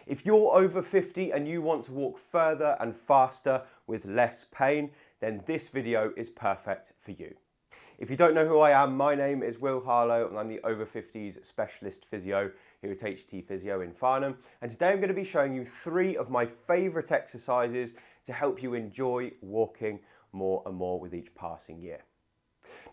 If you're over 50 and you want to walk further and faster with less pain, then this video is perfect for you. If you don't know who I am, my name is Harlow and I'm the Over-Fifties specialist physio here at HT Physio in Farnham. And today I'm going to be showing you 3 of my favourite exercises to help you enjoy walking more and more with each passing year.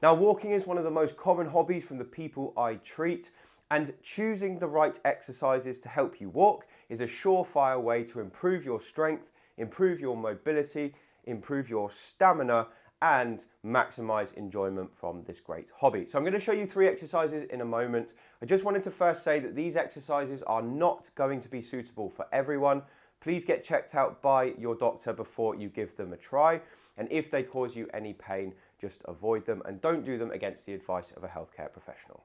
Now, walking is one of the most common hobbies from the people I treat, and choosing the right exercises to help you walk is a surefire way to improve your strength, improve your mobility, improve your stamina, and maximize enjoyment from this great hobby. So I'm going to show you 3 exercises in a moment. I just wanted to first say that these exercises are not going to be suitable for everyone. Please get checked out by your doctor before you give them a try. And if they cause you any pain, just avoid them and don't do them against the advice of a healthcare professional.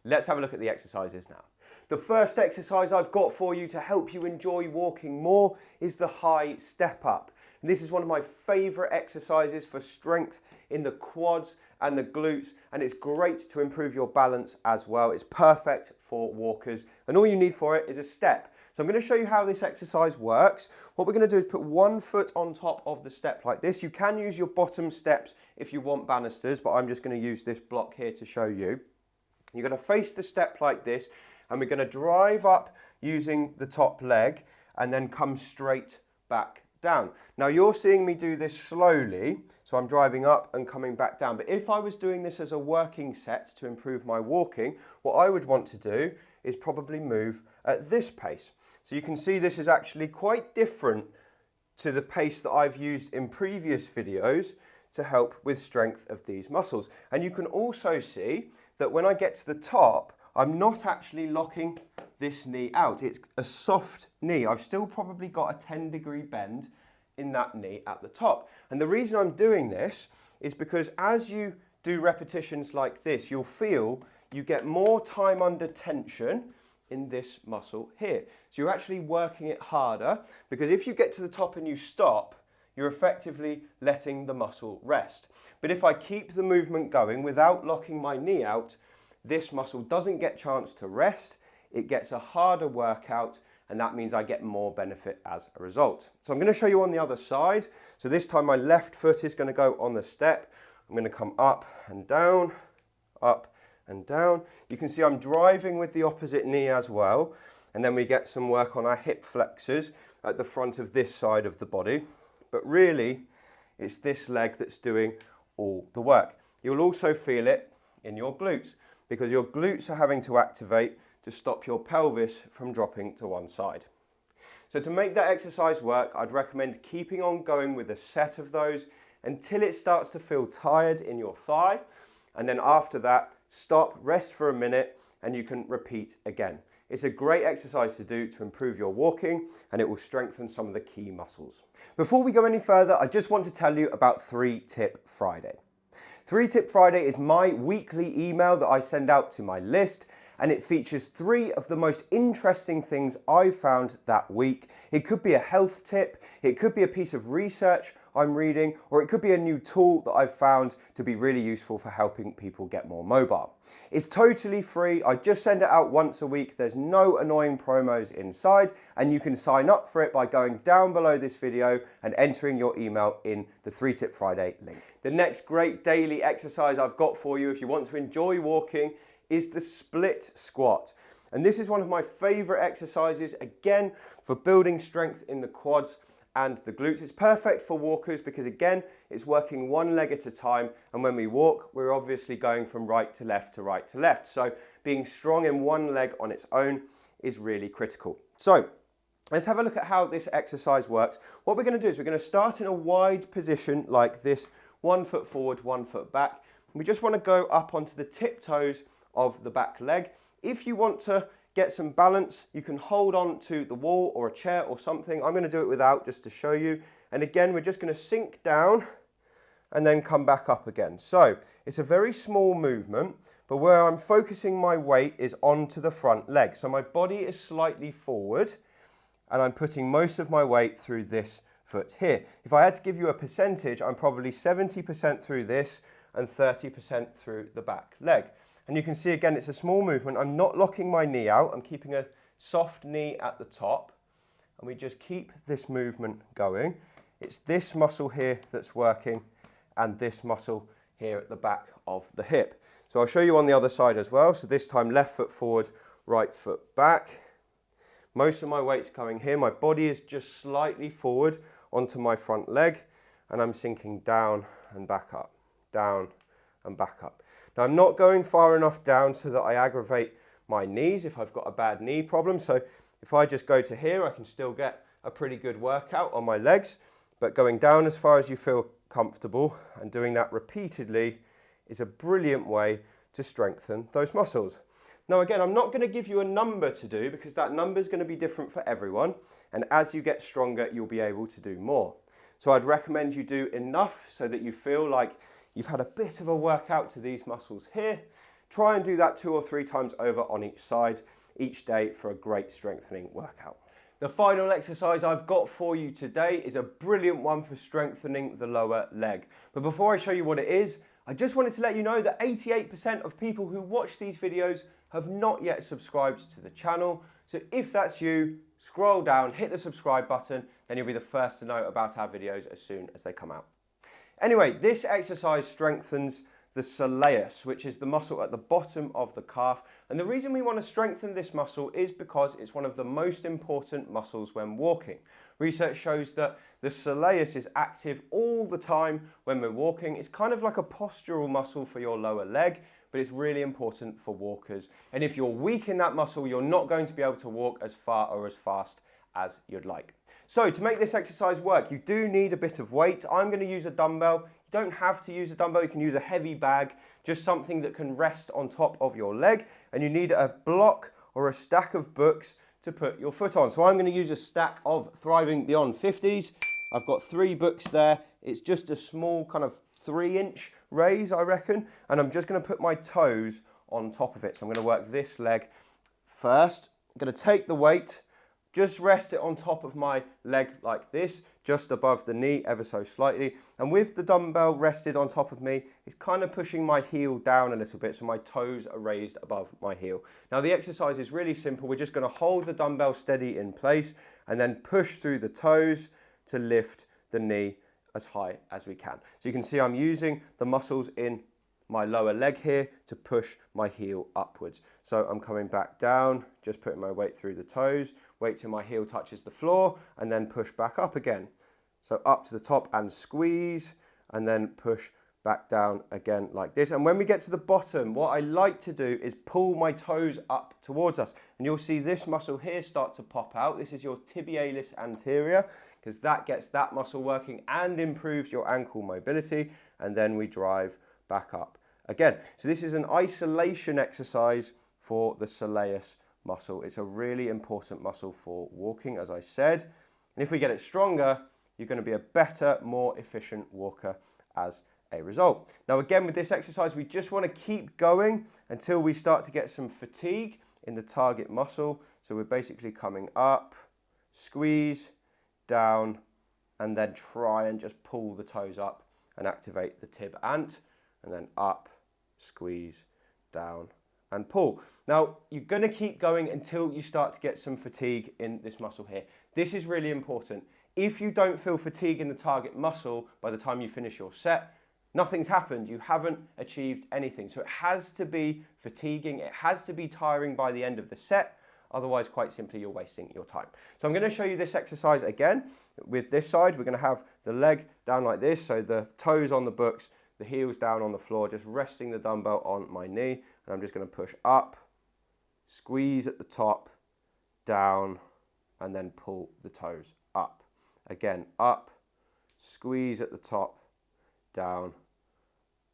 Let's have a look at the exercises now. The first exercise I've got for you to help you enjoy walking more is the high step up. And this is one of my favourite exercises for strength in the quads and the glutes, and it's great to improve your balance as well. It's perfect for walkers, and all you need for it is a step. So I'm going to show you how this exercise works. What we're going to do is put one foot on top of the step like this. You can use your bottom steps if you want banisters, but I'm just going to use this block here to show you. You're going to face the step like this, and we're going to drive up using the top leg and then come straight back down. Now you're seeing me do this slowly, so I'm driving up and coming back down. But if I was doing this as a working set to improve my walking, what I would want to do is probably move at this pace. So you can see this is actually quite different to the pace that I've used in previous videos to help with strength of these muscles. And you can also see that when I get to the top, I'm not actually locking this knee out. It's a soft knee. I've still probably got a 10-degree bend in that knee at the top. And the reason I'm doing this is because as you do repetitions like this, you'll feel you get more time under tension in this muscle here. So you're actually working it harder, because if you get to the top and you stop, you're effectively letting the muscle rest. But if I keep the movement going without locking my knee out, this muscle doesn't get a chance to rest, it gets a harder workout, and that means I get more benefit as a result. So I'm going to show you on the other side. So this time my left foot is going to go on the step. I'm going to come up and down, up and down. You can see I'm driving with the opposite knee as well, and then we get some work on our hip flexors at the front of this side of the body. But really, it's this leg that's doing all the work. You'll also feel it in your glutes, because your glutes are having to activate to stop your pelvis from dropping to one side. So to make that exercise work, I'd recommend keeping on going with a set of those until it starts to feel tired in your thigh. And then after that, stop, rest for a minute, and you can repeat again. It's a great exercise to do to improve your walking, and it will strengthen some of the key muscles. Before we go any further, I just want to tell you about 3 Tip Friday. 3 Tip Friday is my weekly email that I send out to my list, and it features 3 of the most interesting things I've found that week. It could be a health tip, it could be a piece of research I'm reading, or it could be a new tool that I've found to be really useful for helping people get more mobile. It's totally free. I just send it out once a week. There's no annoying promos inside, and you can sign up for it by going down below this video and entering your email in the 3 Tip Friday link. The next great daily exercise I've got for you if you want to enjoy walking is the split squat. And this is one of my favorite exercises, again, for building strength in the quads and the glutes. It's perfect for walkers because, again, it's working one leg at a time, and when we walk, we're obviously going from right to left to right to left. So being strong in one leg on its own is really critical. So let's have a look at how this exercise works. What we're going to do is we're going to start in a wide position like this, 1 foot forward, 1 foot back. We just want to go up onto the tiptoes of the back leg. If you want to get some balance, you can hold on to the wall or a chair or something. I'm going to do it without, just to show you. And again, we're just going to sink down and then come back up again. So it's a very small movement, but where I'm focusing my weight is onto the front leg. So my body is slightly forward, and I'm putting most of my weight through this foot here. If I had to give you a percentage, I'm probably 70% through this and 30% through the back leg. And you can see again, it's a small movement. I'm not locking my knee out. I'm keeping a soft knee at the top. and we just keep this movement going. It's this muscle here that's working and this muscle here at the back of the hip. So I'll show you on the other side as well. So this time left foot forward, right foot back. Most of my weight's coming here. My body is just slightly forward onto my front leg, and I'm sinking down and back up, down and back up. Now I'm not going far enough down so that I aggravate my knees if I've got a bad knee problem. So if I just go to here, I can still get a pretty good workout on my legs, but going down as far as you feel comfortable and doing that repeatedly is a brilliant way to strengthen those muscles. Now again, I'm not going to give you a number to do because that number is going to be different for everyone, and as you get stronger you'll be able to do more. So I'd recommend you do enough so that you feel like you've had a bit of a workout to these muscles here. Try and do that 2 or 3 times over on each side each day for a great strengthening workout. The final exercise I've got for you today is a brilliant one for strengthening the lower leg. But before I show you what it is, I just wanted to let you know that 88% of people who watch these videos have not yet subscribed to the channel. So if that's you, scroll down, hit the subscribe button, then you'll be the first to know about our videos as soon as they come out. Anyway, this exercise strengthens the soleus, which is the muscle at the bottom of the calf. And the reason we want to strengthen this muscle is because it's one of the most important muscles when walking. Research shows that the soleus is active all the time when we're walking. It's kind of like a postural muscle for your lower leg, but it's really important for walkers. And if you're weak in that muscle, you're not going to be able to walk as far or as fast as you'd like. So to make this exercise work, you do need a bit of weight. I'm going to use a dumbbell. You don't have to use a dumbbell, you can use a heavy bag, just something that can rest on top of your leg, and you need a block or a stack of books to put your foot on. So I'm going to use a stack of Thriving Beyond 50s. I've got 3 books there. It's just a small kind of 3-inch raise, I reckon, and I'm just going to put my toes on top of it. So I'm going to work this leg first. I'm going to take the weight, just rest it on top of my leg like this, just above the knee ever so slightly. And with the dumbbell rested on top of me, it's kind of pushing my heel down a little bit so my toes are raised above my heel. Now the exercise is really simple. We're just going to hold the dumbbell steady in place and then push through the toes to lift the knee as high as we can. So you can see I'm using the muscles in my lower leg here to push my heel upwards. So I'm coming back down, just putting my weight through the toes, wait till my heel touches the floor, and then push back up again. So up to the top and squeeze, and then push back down again like this. And when we get to the bottom, what I like to do is pull my toes up towards us. And you'll see this muscle here start to pop out. This is your tibialis anterior, because that gets that muscle working and improves your ankle mobility. And then we drive back up again. So this is an isolation exercise for the soleus muscle. It's a really important muscle for walking, as I said. And if we get it stronger, you're going to be a better, more efficient walker as a result. Now again, with this exercise, we just want to keep going until we start to get some fatigue in the target muscle. So we're basically coming up, squeeze, down, and then try and just pull the toes up and activate the tib ant, and then up, squeeze, down, and pull. Now, you're going to keep going until you start to get some fatigue in this muscle here. This is really important. If you don't feel fatigue in the target muscle by the time you finish your set, nothing's happened. You haven't achieved anything. So it has to be fatiguing. It has to be tiring by the end of the set. Otherwise, quite simply, you're wasting your time. So I'm going to show you this exercise again. With this side, we're going to have the leg down like this. So the toes on the books, the heels down on the floor, just resting the dumbbell on my knee. And I'm just going to push up, squeeze at the top, down, and then pull the toes up. Again, up, squeeze at the top, down,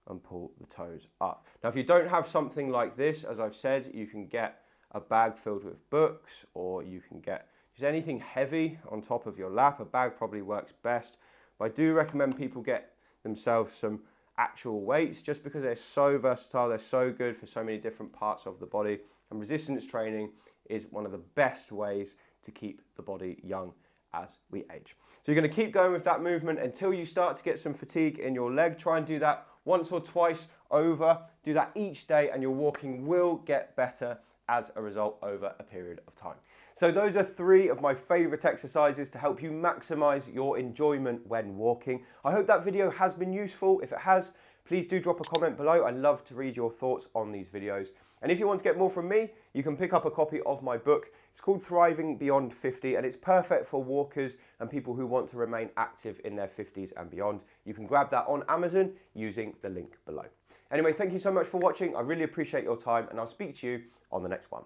and pull the toes up. Now, if you don't have something like this, as I've said, you can get a bag filled with books, or you can get just anything heavy on top of your lap. A bag probably works best, but I do recommend people get themselves some actual weights just because they're so versatile, they're so good for so many different parts of the body, and resistance training is one of the best ways to keep the body young as we age. So you're going to keep going with that movement until you start to get some fatigue in your leg. Try and do that once or twice over. Do that each day and your walking will get better as a result over a period of time. So those are 3 of my favourite exercises to help you maximise your enjoyment when walking. I hope that video has been useful. If it has, please do drop a comment below. I'd love to read your thoughts on these videos. And if you want to get more from me, you can pick up a copy of my book. It's called Thriving Beyond 50, and it's perfect for walkers and people who want to remain active in their 50s and beyond. You can grab that on Amazon using the link below. Anyway, thank you so much for watching. I really appreciate your time, and I'll speak to you on the next one.